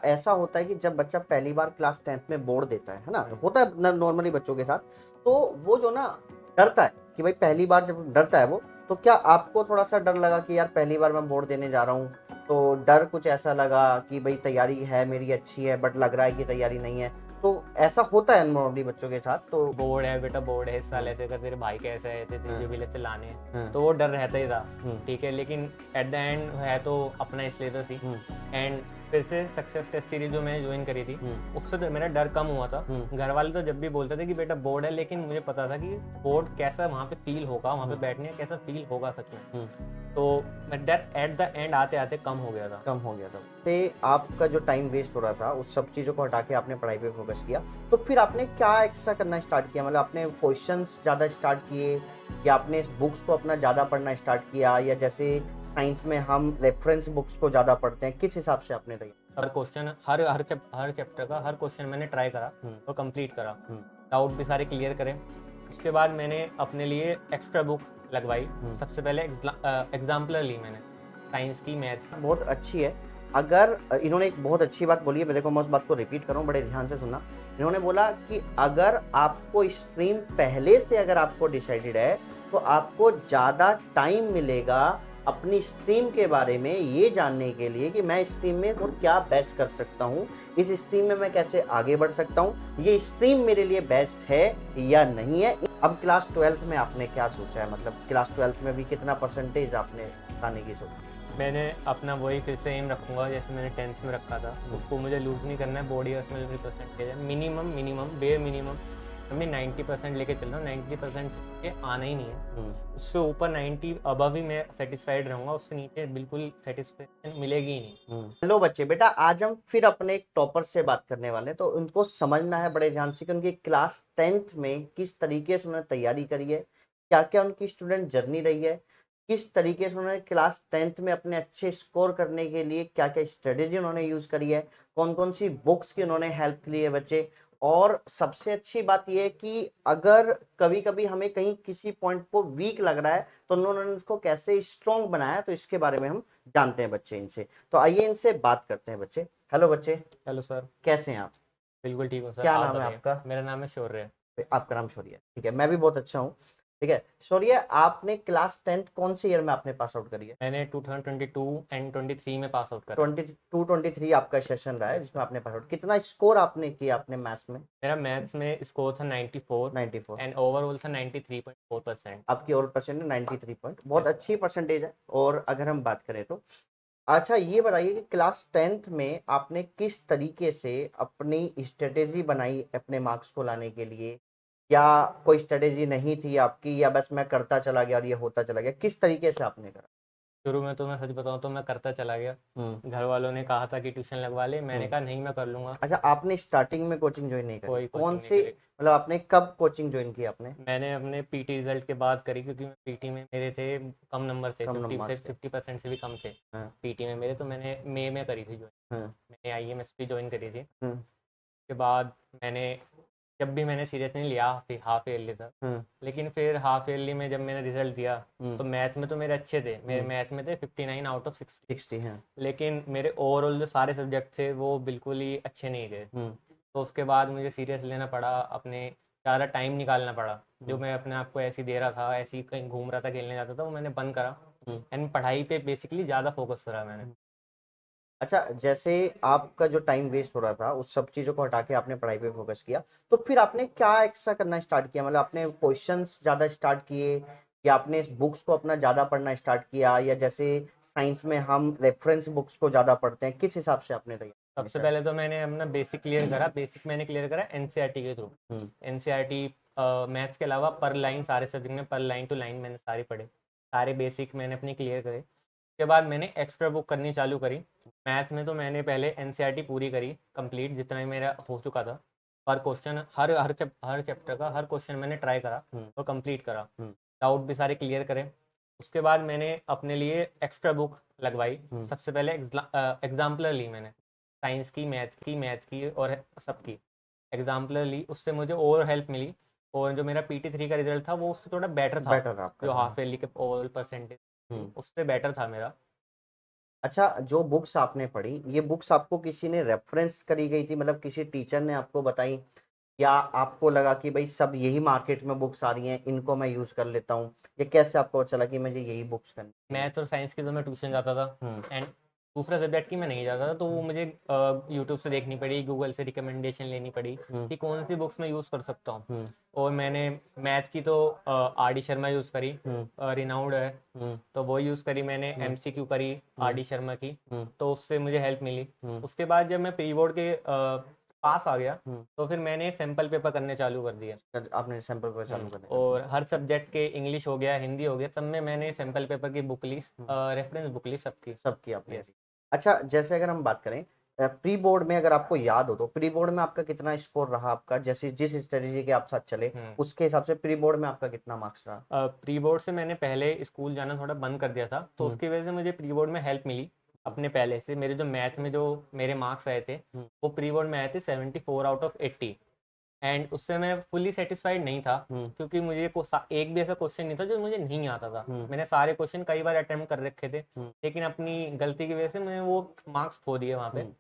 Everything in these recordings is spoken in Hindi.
ऐसा होता है कि जब बच्चा पहली बार क्लास 10th में बोर्ड देता है ना, होता है नॉर्मली बच्चों के साथ, तो वो जो ना डरता है कि भाई पहली बार जब डरता है वो, तो क्या आपको थोड़ा सा डर लगा कि यार पहली बार मैं बोर्ड देने जा रहा हूँ, तो डर कुछ ऐसा लगा कि भाई तैयारी है मेरी अच्छी है बट लग रहा है कि तैयारी नहीं है, तो ऐसा होता है नॉर्मली बच्चों के साथ, तो बोर्ड है बेटा, बोर्ड है, इस साल ऐसे कर, तेरे भाई के ऐसे आए थे, हाँ, तुझे भी लेक्चर लाने हैं, हाँ, तो वो डर रहता ही था। हम्म, ठीक है, लेकिन एट द एंड है तो अपना सिलेबस ही। एंड फिर से सक्सेस टेस्ट सीरीज जो मैंने ज्वाइन करी थी, उससे तो मेरा डर कम हुआ था। घर वाले तो जब भी बोलते थे कि बेटा बोर्ड है, लेकिन मुझे पता था कि बोर्ड कैसा वहाँ पे फील होगा, वहाँ पे बैठने का कैसा फील होगा सच में। तो मैं डर एट द एंड आते आते कम हो गया था। कम हो गया था। ते आपका जो टाइम वेस्ट हो रहा था उस सब चीज़ों को हटा के आपने पढ़ाई पे फोकस किया, तो फिर आपने क्या एक्स्ट्रा करना स्टार्ट किया, मतलब आपने क्वेश्चंस ज़्यादा स्टार्ट किए, या आपने बुक्स को अपना ज़्यादा पढ़ना स्टार्ट किया, या जैसे साइंस में हम रेफरेंस बुक्स को ज़्यादा पढ़ते हैं, किस हिसाब से आपने तैयार? हर क्वेश्चन, हर चैप्टर का हर क्वेश्चन मैंने ट्राई करा और कंप्लीट करा, हम्म, डाउट भी सारे क्लियर करे। उसके बाद मैंने अपने लिए एक्स्ट्रा बुक लगवाई। सबसे पहले एग्जाम्पलर ली मैंने, साइंस की, मैथ की। बहुत अच्छी है। अगर इन्होंने एक बहुत अच्छी बात बोली है, देखो मैं उस बात को रिपीट करूँ, बड़े ध्यान से सुनना। इन्होंने बोला कि अगर आपको स्ट्रीम पहले से अगर आपको डिसाइडेड है, तो आपको ज़्यादा टाइम मिलेगा अपनी स्ट्रीम के बारे में ये जानने के लिए कि मैं स्ट्रीम में और क्या बेस्ट कर सकता हूँ, इस स्ट्रीम में मैं कैसे आगे बढ़ सकता हूँ, ये स्ट्रीम मेरे लिए बेस्ट है या नहीं है। अब क्लास 12th में आपने क्या सोचा है, मतलब क्लास 12th में भी कितना परसेंटेज आपने लाने की सोचा? मैंने अपना वही फिर से एम रखूँगा जैसे मैंने 10th में रखा था, उसको मुझे लूज़ नहीं करना है। बॉडी ईयर्स में मेरी परसेंटेज है मिनिमम बेयर मिनिमम मैं 90% लेके चल रहा हूँ। 90% से आना ही नहीं है, उससे ऊपर 90 अबव ही मैं सेटिस्फाइड रहूँगा, उससे नीचे बिल्कुल सेटिस्फेक्शन मिलेगी ही नहीं। हेलो बच्चे, बेटा आज हम फिर अपने एक टॉपर से बात करने वाले हैं, तो उनको समझना है बड़े ध्यान से कि उनकी क्लास 10th में किस तरीके से उन्होंने तैयारी करी है, क्या क्या उनकी स्टूडेंट जर्नी रही है, किस तरीके से उन्होंने क्लास 10th में अपने अच्छे स्कोर करने के लिए क्या क्या स्ट्रेटेजी उन्होंने यूज करी है, कौन कौन सी बुक्स की उन्होंने हेल्प ली है बच्चे। और सबसे अच्छी बात यह है कि अगर कभी कभी हमें कहीं किसी पॉइंट को वीक लग रहा है, तो उन्होंने उसको कैसे स्ट्रॉन्ग बनाया, तो इसके बारे में हम जानते हैं बच्चे इनसे। तो आइए इनसे बात करते हैं बच्चे। हेलो बच्चे, हेलो सर। कैसे हैं आप? बिल्कुल ठीक हो सर, क्या आप नाम है बताइए। आपका? मेरा नाम है शौर्य। आपका नाम शौर्य है, ठीक है, मैं भी बहुत अच्छा हूँ। ठीक है शौर्य, आपने क्लास 10th कौन से ईयर में आपने पास आउट करी है? मैंने 2022 एंड 23 में पास आउट करा। 22-23 आपका सेशन रहा है जिसमें आपने पास आउट, कितना स्कोर आपने किया अपने मैथ्स में? मेरा मैथ्स में स्कोर था 94 94। एंड ओवरऑल था 93.4%। आपकी ओवरऑल परसेंट 93 पॉइंट, बहुत अच्छी परसेंटेज है। और अगर हम बात करें तो अच्छा ये बताइए कि क्लास 10th में आपने किस तरीके से अपनी स्ट्रेटेजी बनाई अपने मार्क्स को लाने के लिए, या कोई स्ट्रेटेजी नहीं थी आपकी, या बस मैं करता चला गया और ये होता चला गया, किस तरीके से आपने करा? शुरू में तो मैं सच बताऊं तो मैं करता चला गया। हम्म, घर वालों ने कहा था कि ट्यूशन लगवा ले, मैंने हम्म। कहा नहीं मैं कर लूँगा। अच्छा, आपने स्टार्टिंग में कोचिंग ज्वाइन नहीं करी, कोई कौन कोचिंग नहीं से करी। मतलब आपने कब कोचिंग ज्वाइन की आपने? मैंने अपने पीटी रिजल्ट के बाद करी, क्योंकि मैं पीटी में मेरे थे कम नंबर थे, कम 50 से नंबर थे। 50% से भी कम थे हाँ, पीटी में मेरे। तो मैंने मई में करी थी ज्वाइन। हाँ, मैंने IMSP ज्वाइन करी थी। हाँ, उसके बाद मैंने, जब भी मैंने सीरियस नहीं लिया हाफ ईयरली तक। हाँ, लेकिन फिर हाफ ईयरली में जब मैंने रिजल्ट दिया, तो मैथ में तो मेरे अच्छे थे, मेरे मैथ में थे 59 आउट ऑफ 60। 60। हाँ। लेकिन मेरे ओवरऑल जो सारे सब्जेक्ट थे वो बिल्कुल ही अच्छे नहीं थे। तो उसके बाद मुझे सीरियस लेना पड़ा, अपने ज़्यादा टाइम निकालना पड़ा। जो मैं अपने आप को ऐसे ही दे रहा था, ऐसे ही कहीं घूम रहा था, खेलने जाता था, वो मैंने बंद करा एंड पढ़ाई पे बेसिकली ज़्यादा फोकस करा मैंने। अच्छा, जैसे आपका जो टाइम वेस्ट हो रहा था उस सब चीजों को हटा के आपने पढ़ाई पे फोकस किया, तो फिर आपने क्या एक्स्ट्रा करना स्टार्ट किया, मतलब आपने क्वेश्चंस ज्यादा स्टार्ट किए, या आपने बुक्स को अपना ज्यादा पढ़ना स्टार्ट किया, या जैसे साइंस में हम रेफरेंस बुक्स को ज्यादा पढ़ते हैं, किस हिसाब से आपने तैयारी करनी सबसे स्टार्ट? पहले तो मैंने अपना बेसिक क्लियर करा। बेसिक मैंने क्लियर करा NCERT के थ्रू। हम्म, NCERT मैथ्स के अलावा पर लाइन सारे सब्जेक्ट में, पर लाइन टू लाइन मैंने सारे पढ़े। सारे बेसिक मैंने अपनी क्लियर करे। उसके बाद मैंने एक्स्ट्रा बुक करनी चालू करी। मैथ में तो मैंने पहले NCERT पूरी करी कंप्लीट, जितना ही मेरा हो चुका था। पर क्वेश्चन हर चैप्टर का हर क्वेश्चन मैंने ट्राई करा और कंप्लीट करा। डाउट भी सारे क्लियर करे। उसके बाद मैंने अपने लिए एक्स्ट्रा बुक लगवाई। सबसे पहले एग्जाम्पलर ली मैंने, साइंस की, मैथ की और सबकी एग्जाम्पलर ली। उससे मुझे और हेल्प मिली। और जो मेरा PT3 का रिजल्ट था वो उससे थोड़ा बेटर था, बेटर आपका जो था। हाफ ईयरली के ओवरऑल परसेंटेज हम्म। उससे बेटर था मेरा। अच्छा, जो बुक्स आपने पढ़ी, ये बुक्स आपको किसी ने रेफरेंस करी गई थी, मतलब किसी टीचर ने आपको बताई, या आपको लगा कि भाई सब यही मार्केट में बुक्स आ रही हैं, इनको मैं यूज कर लेता हूँ? ये कैसे आपको पता चला कि मुझे यही बुक्स करनी चाहिए? मैथ और साइंस की तो मैं ट्यूशन जाता था, हम्म। एंड दूसरा सब्जेक्ट की मैं नहीं जाता था, तो वो मुझे यूट्यूब से देखनी पड़ी, गूगल से रिकमेंडेशन लेनी पड़ी हम्म। कि कौन सी बुक्स मैं यूज़ कर सकता हूँ। हम्म। और मैंने मैथ की तो आर डी शर्मा यूज़ करी, हम्म। रिनाउंड है, हम्म। तो वो यूज़ करी मैंने। हम्म। एम सी क्यू करी आर हम्म। डी शर्मा की, हम्म। तो उससे मुझे हेल्प मिली। हम्म। उसके बाद जब मैं प्री बोर्ड के पास आ गया, हम्म। तो फिर मैंने सैम्पल पेपर करने चालू कर दिया। आपने सैंपल पर चालू करने का? और हर सब्जेक्ट के, इंग्लिश हो गया, हिंदी हो गया, सब में मैंने सैम्पल पेपर की बुक ली, हम्म। रेफरेंस बुक ली सबकी। सबकी आपने यस। ली। अच्छा, जैसे अगर हम बात करें प्री बोर्ड में, अगर आपको याद हो तो प्री बोर्ड में आपका कितना स्कोर रहा आपका, जैसे जिस स्ट्रेटेजी के आप साथ चले उसके हिसाब से प्री बोर्ड में आपका कितना मार्क्स रहा? प्री बोर्ड से मैंने पहले स्कूल जाना थोड़ा बंद कर दिया था, तो हम्म। उसकी वजह से मुझे प्री बोर्ड में हेल्प मिली। अपने पहले से मेरे जो मैथ में जो मेरे मार्क्स आए थे, हम्म। वो प्री बोर्ड में आए थे 74 आउट ऑफ 80। एंड उससे मैं फुल्ली सेटिस्फाइड नहीं था, हम्म। क्योंकि मुझे एक भी ऐसा क्वेश्चन नहीं था जो मुझे नहीं आता था। हम्म। मैंने सारे क्वेश्चन कई बार अटेम्प्ट कर रखे थे, हम्म। लेकिन अपनी गलती की वजह से मैंने वो मार्क्स खो दिए वहाँ पे। हम्म।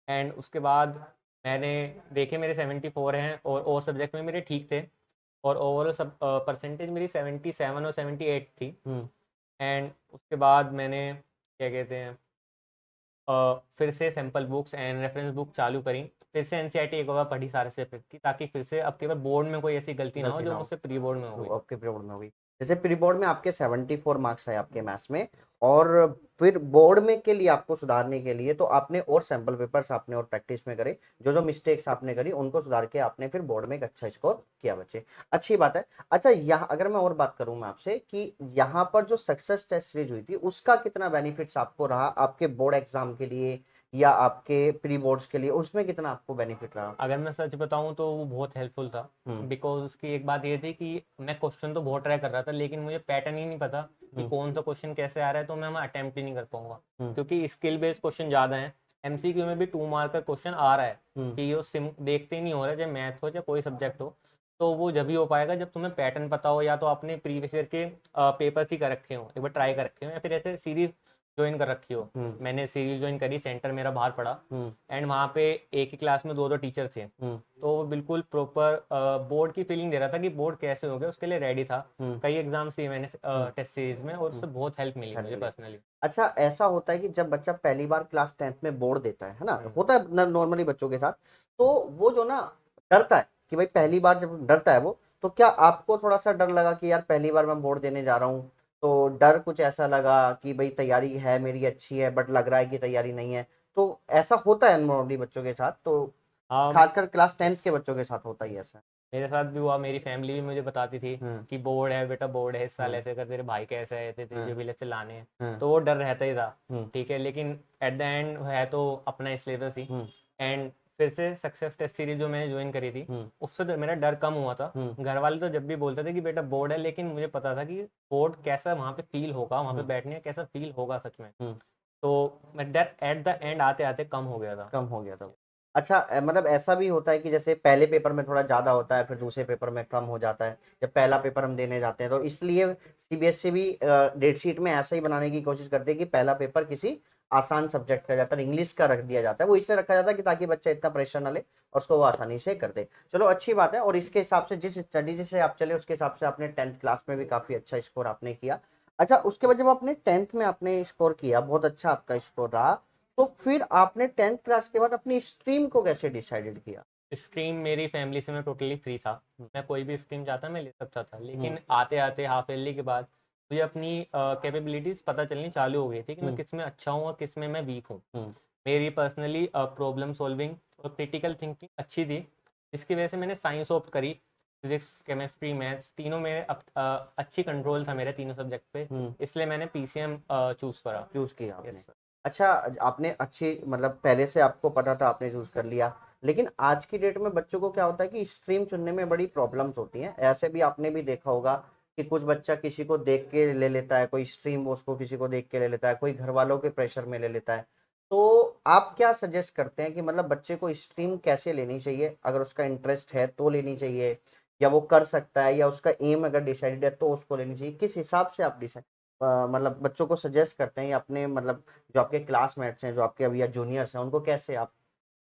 एंड उसके बाद मैंने देखे मेरे 74 हैं, और सब्जेक्ट में मेरे ठीक थे, और ओवरऑल सब परसेंटेज मेरी 77 और 78 थी। हम्म। एंड उसके बाद मैंने, क्या कहते हैं, फिर से sample books and reference book चालू करी, फिर से एनसीईआरटी एक बार पढ़ी सारे सब्जेक्ट की, ताकि फिर से अब केवल बोर्ड में कोई ऐसी गलती ना हो गलती जो ना हो, मुझसे प्री बोर्ड में हो जो गई। आपके प्री बोर्ड में होगी। जैसे प्री बोर्ड में आपके 74 मार्क्स है आपके मैथ्स में, और फिर बोर्ड में के लिए आपको सुधारने के लिए तो आपने और सैंपल पेपर्स आपने और प्रैक्टिस में करे, जो जो मिस्टेक्स आपने करी उनको सुधार के आपने फिर बोर्ड में एक अच्छा स्कोर किया बच्चे। अच्छी बात है। अच्छा, यहाँ अगर मैं और बात करूं मैं आपसे कि यहाँ पर जो सक्सेस टेस्ट सीरीज हुई थी उसका कितना बेनिफिट्स आपको रहा आपके बोर्ड एग्जाम के लिए या आपके प्री बोर्ड्स के लिए, उसमें कितना आपको बेनिफिट रहा? अगर मैं सच बताऊं तो वो बहुत हेल्पफुल था, हम्म। बिकॉज उसकी एक बात ये थी कि मैं क्वेश्चन तो बहुत ट्राई कर रहा था, लेकिन मुझे पैटर्न ही नहीं पता कि हम्म। कौन सा क्वेश्चन कैसे आ रहा है, तो मैं अटेम्प्ट ही नहीं कर पाऊंगा। हम्म। क्योंकि स्किल बेस्ड क्वेश्चन ज़्यादा हैं, एमसीक्यू में भी 2 मार्क का क्वेश्चन आ रहा है, हम्म। कि ये सिम देखते ही नहीं हो रहा है, चाहे मैथ हो चाहे कोई सब्जेक्ट हो। तो वो जब ही हो पाएगा जब तुम्हें पैटर्न पता हो, या तो आपने प्रीवियस ईयर के पेपर्स ही कर रखे हो, एक बार ट्राई कर रखे हो, या फिर ऐसे सीरीज ज्वाइन कर रखी हो। हम्म। मैंने सीरीज ज्वाइन करी, सेंटर मेरा बाहर पड़ा, हम्म। एंड वहाँ पे एक ही क्लास में दो दो टीचर थे, हम्म। तो वो बिल्कुल प्रॉपर बोर्ड की फीलिंग दे रहा था कि बोर्ड कैसे हो गया, उसके लिए रेडी था। हम्म। कई एग्जाम्स दिए मैंने हम्म। टेस्ट सीरीज में, और उससे हम्म। बहुत हेल्प मिली हेल्प मुझे मिली। पर्सनली। अच्छा, ऐसा होता है कि जब बच्चा पहली बार क्लास 10th में बोर्ड देता है ना, होता है नॉर्मली बच्चों के साथ, तो वो जो ना डरता है कि भाई पहली बार जब डरता है वो, तो क्या आपको थोड़ा सा डर लगा कि यार पहली बार मैं बोर्ड देने जा रहा हूँ, तो डर कुछ ऐसा लगा कि भाई तैयारी है मेरी अच्छी है बट लग रहा है कि तैयारी नहीं है? तो ऐसा होता है नॉर्मली बच्चों के साथ, तो हाँ। खासकर क्लास 10th के बच्चों के साथ होता ही ऐसा। मेरे साथ भी हुआ, मेरी फैमिली भी मुझे बताती थी हम्म। कि बोर्ड है बेटा, बोर्ड है, इस साल हम्म। ऐसे कर, तेरे भाई कैसे आए थे, हम्म। तुझे भी लेक्चर लाने हैं। हम्म। तो वो डर रहता ही था। हम्म। ठीक है, लेकिन एट द एंड है तो अपना सिलेबस ही। हम्म। एंड फिर से सक्सेस टेस्ट सीरीज जो मैंने ज्वाइन करी थी, हम्म। उससे तो मेरा डर कम हुआ था। हम्म। घर वाले तो जब भी बोलते थे कि बेटा बोर्ड है, लेकिन मुझे पता था कि बोर्ड कैसा वहाँ पे फील होगा, वहाँ पे हम्म। बैठने का कैसा फील होगा सच में। हम्म। तो मैं डर एट द एंड आते आते कम हो गया था। कम हो गया था। अच्छा, मतलब ऐसा भी होता है कि जैसे पहले पेपर में थोड़ा ज़्यादा होता है फिर दूसरे पेपर में कम हो जाता है, जब पहला पेपर हम देने जाते हैं, तो इसलिए सीबीएसई भी डेट शीट में ऐसा ही बनाने की कोशिश करते हैं कि पहला पेपर किसी आसान सब्जेक्ट का जाता है, इंग्लिश का रख दिया जाता है। वो इसलिए रखा जाता है कि ताकि बच्चा इतना प्रेशर ना ले और उसको वो आसानी से कर दे। चलो, अच्छी बात है। और इसके हिसाब से जिस स्टडी से आप चले उसके हिसाब से आपने 10th क्लास में भी काफ़ी अच्छा स्कोर आपने किया। अच्छा, उसके बाद जब आपने 10th में आपने स्कोर किया, बहुत अच्छा आपका स्कोर रहा, तो फिर आपने 10th क्लास के बाद अपनी स्ट्रीम को कैसे डिसाइडेड किया? स्ट्रीम मेरी फैमिली से मैं टोटली फ्री था, हम्म। मैं कोई भी स्ट्रीम चाहता मैं ले सकता था, हम्म। लेकिन आते आते हाफ ईयरली के बाद मुझे अपनी कैपेबिलिटीज़ पता चलनी चालू हो गई थी कि मैं हम्म। किस में अच्छा हूँ और किस में मैं वीक हूँ। हम्म। मेरी पर्सनली प्रॉब्लम सॉल्विंग और क्रिटिकल थिंकिंग अच्छी थी, जिसकी वजह से मैंने साइंस ऑप्ट करी। फिजिक्स, केमिस्ट्री, मैथ्स तीनों में अच्छी कंट्रोल था मेरे तीनों सब्जेक्ट पे, हम्म। इसलिए मैंने पीसीएम चूज़ करा। चूज किया आपने? Yes sir. अच्छा, आपने अच्छी मतलब पहले से आपको पता था आपने चूज कर लिया, लेकिन आज की डेट में बच्चों को क्या होता है कि स्ट्रीम चुनने में बड़ी प्रॉब्लम्स होती हैं। ऐसे भी आपने भी देखा होगा कि कुछ बच्चा किसी को देख के ले लेता है, कोई स्ट्रीम उसको किसी को देख के ले लेता है, कोई घर वालों के प्रेशर में ले लेता है। तो आप क्या सजेस्ट करते हैं कि मतलब बच्चे को स्ट्रीम कैसे लेनी चाहिए? अगर उसका इंटरेस्ट है तो लेनी चाहिए, या वो कर सकता है, या उसका एम अगर डिसाइडेड है तो उसको लेनी चाहिए? किस हिसाब से आप डिसाइड मतलब बच्चों को सजेस्ट करते हैं या अपने मतलब जो आपके क्लासमेट्स हैं, जो आपके अभी या जूनियर्स हैं, उनको कैसे आप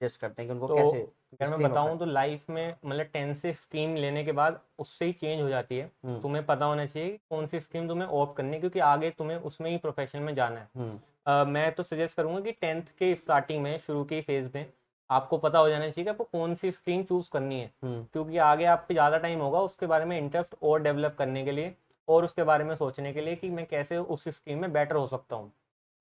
सजेस्ट करते हैं कि उनको तो कैसे अगर मैं स्ट्रीम बताऊं अपना? तो लाइफ में मतलब 10 से स्ट्रीम लेने के बाद उससे ही चेंज हो जाती है। तुम्हें पता होना चाहिए कि कौन सी स्ट्रीम तुम्हें ऑप्ट करनी है, क्योंकि आगे तुम्हें उसमें ही प्रोफेशन में जाना है। मैं तो सजेस्ट करूंगा कि 10th के स्टार्टिंग में, शुरू के फेज में आपको पता हो जाना चाहिए कि आपको कौन सी स्ट्रीम चूज करनी है, क्योंकि आगे आप पे ज़्यादा टाइम होगा उसके बारे में इंटरेस्ट और डेवलप करने के लिए और उसके बारे में सोचने के लिए कि मैं कैसे उस स्ट्रीम में बेटर हो सकता हूँ।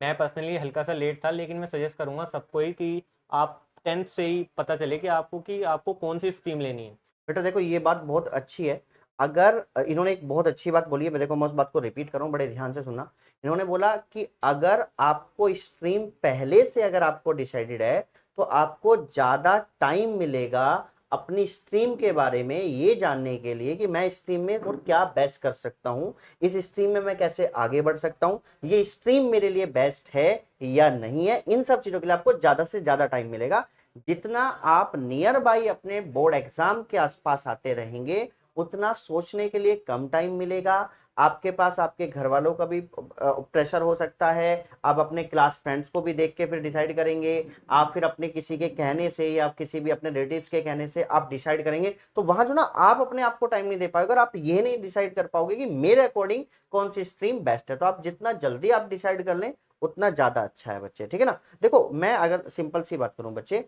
मैं पर्सनली हल्का सा लेट था, लेकिन मैं सजेस्ट करूंगा सबको ही कि आप 10th से ही पता चले कि आपको कौन सी स्ट्रीम लेनी है। बेटा देखो, ये बात बहुत अच्छी है। अगर इन्होंने एक बहुत अच्छी बात बोली है, मैं देखो मैं उस बात को रिपीट कर रहा हूँ, बड़े ध्यान से सुनना। इन्होंने बोला कि अगर आपको स्ट्रीम पहले से अगर आपको डिसाइडेड है, तो आपको ज्यादा टाइम मिलेगा अपनी स्ट्रीम के बारे में ये जानने के लिए कि मैं स्ट्रीम में और क्या बेस्ट कर सकता हूँ, इस स्ट्रीम में मैं कैसे आगे बढ़ सकता हूँ, ये स्ट्रीम मेरे लिए बेस्ट है या नहीं है। इन सब चीजों के लिए आपको ज्यादा से ज्यादा टाइम मिलेगा। जितना आप नियर बाई अपने बोर्ड एग्जाम के आसपास आते रहेंगे, उतना सोचने के लिए कम टाइम मिलेगा। आपके पास आपके घर वालों का भी प्रेशर हो सकता है। आप अपने क्लास फ्रेंड्स को भी देख के फिर डिसाइड करेंगे। आप फिर अपने किसी के कहने से या किसी भी अपने रिलेटिव्स के कहने से आप डिसाइड करेंगे, तो वहां जो ना आप अपने आप को टाइम नहीं दे पाओगे और आप ये नहीं डिसाइड कर पाओगे कि मेरे अकॉर्डिंग कौन सी स्ट्रीम बेस्ट है। तो आप जितना जल्दी आप डिसाइड कर लें, उतना ज्यादा अच्छा है बच्चे, ठीक है ना। देखो मैं अगर सिंपल सी बात करूं बच्चे,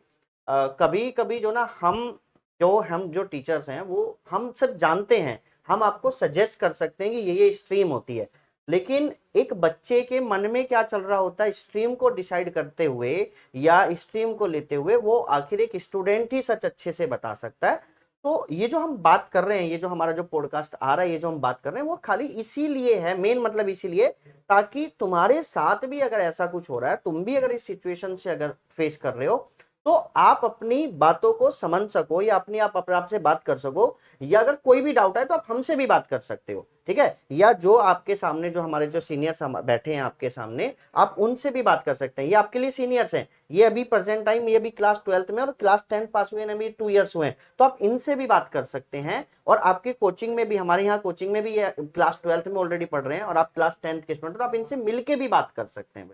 कभी कभी जो ना हम जो टीचर्स हैं वो हम सब जानते हैं, हम आपको सजेस्ट कर सकते हैं कि ये स्ट्रीम होती है। लेकिन एक बच्चे के मन में क्या चल रहा होता है स्ट्रीम को डिसाइड करते हुए या स्ट्रीम को लेते हुए, वो आखिर एक स्टूडेंट ही सच अच्छे से बता सकता है। तो ये जो हम बात कर रहे हैं, ये जो हमारा जो पॉडकास्ट आ रहा है, ये जो हम बात कर रहे हैं, वो खाली इसीलिए है, मेन मतलब इसीलिए, ताकि तुम्हारे साथ भी अगर ऐसा कुछ हो रहा है, तुम भी अगर इस सिचुएशन से अगर फेस कर रहे हो, तो आप अपनी बातों को समझ सको या अपने आप से बात कर सको, या अगर कोई भी डाउट है तो आप हमसे भी बात कर सकते हो, ठीक है। या जो आपके सामने जो हमारे जो सीनियर्स बैठे हैं आपके सामने, आप उनसे भी बात कर सकते हैं। ये आपके लिए सीनियर्स हैं, ये अभी प्रेजेंट टाइम ये अभी क्लास 12th में और क्लास 10th पास हुए अभी 2 इयर्स हुए हैं, तो आप इनसे भी बात कर सकते हैं। और आपके कोचिंग में भी, हमारे यहाँ कोचिंग में भी ये क्लास 12th में ऑलरेडी पढ़ रहे हैं और आप क्लास 10th के स्टूडेंट, तो आप इनसे मिलके भी बात कर सकते हैं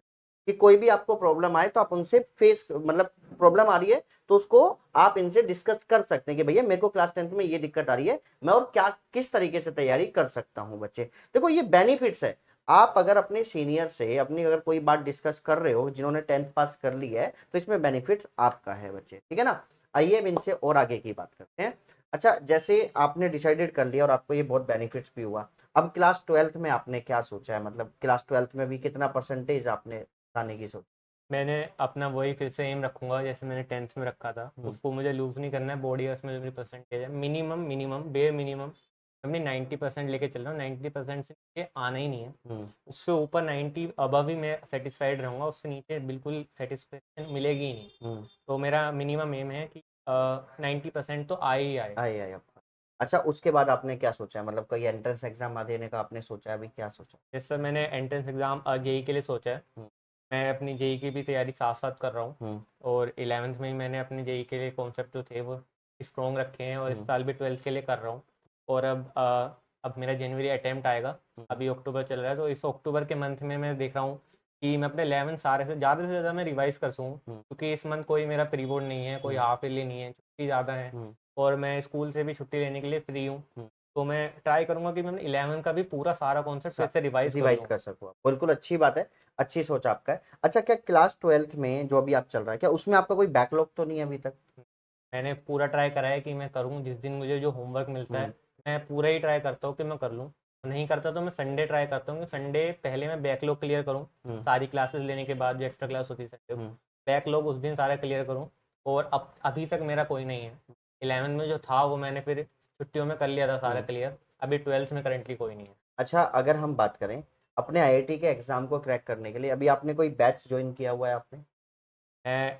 कि कोई भी आपको प्रॉब्लम आए तो आप उनसे फेस, मतलब प्रॉब्लम आ रही है तो उसको आप इनसे डिस्कस कर सकते हैं कि भैया मेरे को क्लास 10th में ये दिक्कत आ रही है, मैं और क्या किस तरीके से तैयारी कर सकता हूं बच्चे। देखो ये बेनिफिट्स है। आप अगर अपने सीनियर से अपनी अगर कोई बात डिस्कस कर रहे हो जिन्होंने 10th पास कर ली है, तो इसमें बेनिफिट्स आपका है बच्चे, ठीक है ना। आइए अब इनसे और आगे की बात करते हैं। अच्छा, जैसे आपने डिसाइडेड कर लिया और आपको ये बहुत बेनिफिट्स भी हुआ, अब क्लास 12th में आपने क्या सोचा है, मतलब क्लास 12th में भी कितना परसेंटेज आपने लाने की सोच? मैंने अपना वही फिर से एम रखूंगा जैसे मैंने 10th में रखा था, उसको मुझे लूज़ नहीं करना है। बोर्ड ईयर्स में जो मेरी परसेंटेज है, मिनिमम मिनिमम बेयर मिनिमम अपनी 90% लेके चल रहा हूँ। 90% से नीचे आना ही नहीं है। उससे ऊपर 90 अबव ही मैं सेटिस्फाइड रहूँगा, उससे नीचे बिल्कुल सेटिस्फेक्शन मिलेगी ही नहीं। तो मेरा मिनिमम एम है कि 90% तो आए ही आए। आए आपका। अच्छा, उसके बाद आपने क्या सोचा है, मतलब कोई एंट्रेंस एग्जाम देने का आपने सोचा है, अभी क्या सोचा? जैसे मैंने एंट्रेंस एग्ज़ाम जेई के लिए सोचा है। मैं अपनी जेई की भी तैयारी साथ साथ कर रहा हूँ, और 11th में ही मैंने अपने जेई के लिए कॉन्सेप्ट जो थे वो स्ट्रॉन्ग रखे हैं, और इस साल भी 12th के लिए कर रहा हूँ। और अब मेरा जनवरी अटैम्प्ट आएगा। अभी अक्टूबर चल रहा है, तो इस अक्टूबर के मंथ में मैं देख रहा हूँ कि मैं अपने 11th सारे से ज़्यादा मैं रिवाइज कर सकूँ, क्योंकि इस मंथ कोई मेरा प्री बोर्ड नहीं है, कोई हाफ ईयरली नहीं है, छुट्टी ज़्यादा है, और मैं स्कूल से भी छुट्टी लेने के लिए फ्री हूँ। तो मैं ट्राई करूंगा कि मैं 11 का भी पूरा सारा कॉन्सेप्ट फिर से रिवाइज कर रिवाइज लूँ। कर सको आप, बिल्कुल अच्छी बात है, अच्छी सोच आपका है। अच्छा, क्या क्लास 12th में जो अभी आप चल रहा है, क्या उसमें आपका कोई बैकलॉग तो नहीं है अभी तक? मैंने पूरा ट्राई करा है कि मैं करूँ, जिस दिन मुझे जो होमवर्क मिलता है मैं पूरा ही ट्राई करता हूँ कि मैं कर लूँ। नहीं करता तो मैं संडे ट्राई करता हूँ कि संडे पहले मैं बैकलॉग क्लियर करूँ, सारी क्लासेस लेने के बाद जो एक्स्ट्रा क्लास होती है संडे को, बैकलॉग उस दिन सारा क्लियर करूँ। और अब अभी तक मेरा कोई नहीं है। 11 में जो था वो मैंने फिर छुट्टियों में कर लिया था सारा क्लियर। अभी 12th में करेंटली कोई नहीं है। अच्छा, अगर हम बात करें अपने आईआईटी के एग्जाम को क्रैक करने के लिए, अभी आपने कोई बैच ज्वाइन किया हुआ है आपने? मैं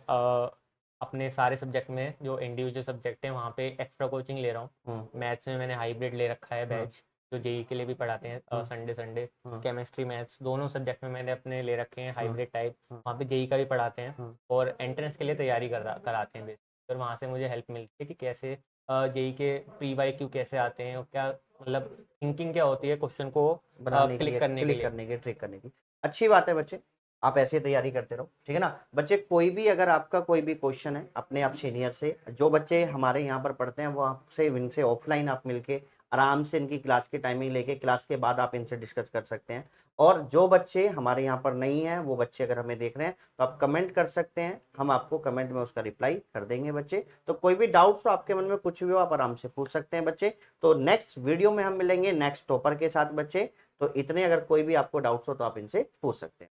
अपने सारे सब्जेक्ट में जो इंडिविजुअल सब्जेक्ट हैं वहाँ पे एक्स्ट्रा कोचिंग ले रहा हूँ। मैथ्स में मैंने हाइब्रिड ले रखा है बैच, जो जेई के लिए भी पढ़ाते हैं संडे संडे। केमिस्ट्री मैथ्स दोनों सब्जेक्ट में मैंने अपने ले रखे हैं हाइब्रिड टाइप, वहाँ पे जेई का भी पढ़ाते हैं और एंट्रेंस के लिए तैयारी कराते हैं बेसिक। फिर वहाँ से मुझे हेल्प मिलती है कि कैसे जेई के प्री वाई क्यू कैसे आते हैं और क्या मतलब थिंकिंग क्या होती है क्वेश्चन को बनाने के लिए, क्लिक करने के क्लिक लिए। करने की, ट्रिक करने की। अच्छी बात है बच्चे, आप ऐसे ही तैयारी करते रहो, ठीक है ना। बच्चे कोई भी अगर आपका कोई भी क्वेश्चन है अपने आप सीनियर से, जो बच्चे हमारे यहाँ पर पढ़ते हैं वो आपसे इनसे ऑफलाइन आप मिलके आराम से इनकी क्लास की टाइमिंग लेके क्लास के बाद आप इनसे डिस्कस कर सकते हैं। और जो बच्चे हमारे यहाँ पर नहीं है, वो बच्चे अगर हमें देख रहे हैं तो आप कमेंट कर सकते हैं, हम आपको कमेंट में उसका रिप्लाई कर देंगे बच्चे। तो कोई भी डाउट्स हो आपके मन में, कुछ भी हो, आप आराम से पूछ सकते हैं बच्चे। तो नेक्स्ट वीडियो में हम मिलेंगे नेक्स्ट टॉपर के साथ बच्चे। तो इतने, अगर कोई भी आपको डाउट्स हो तो आप इनसे पूछ सकते हैं।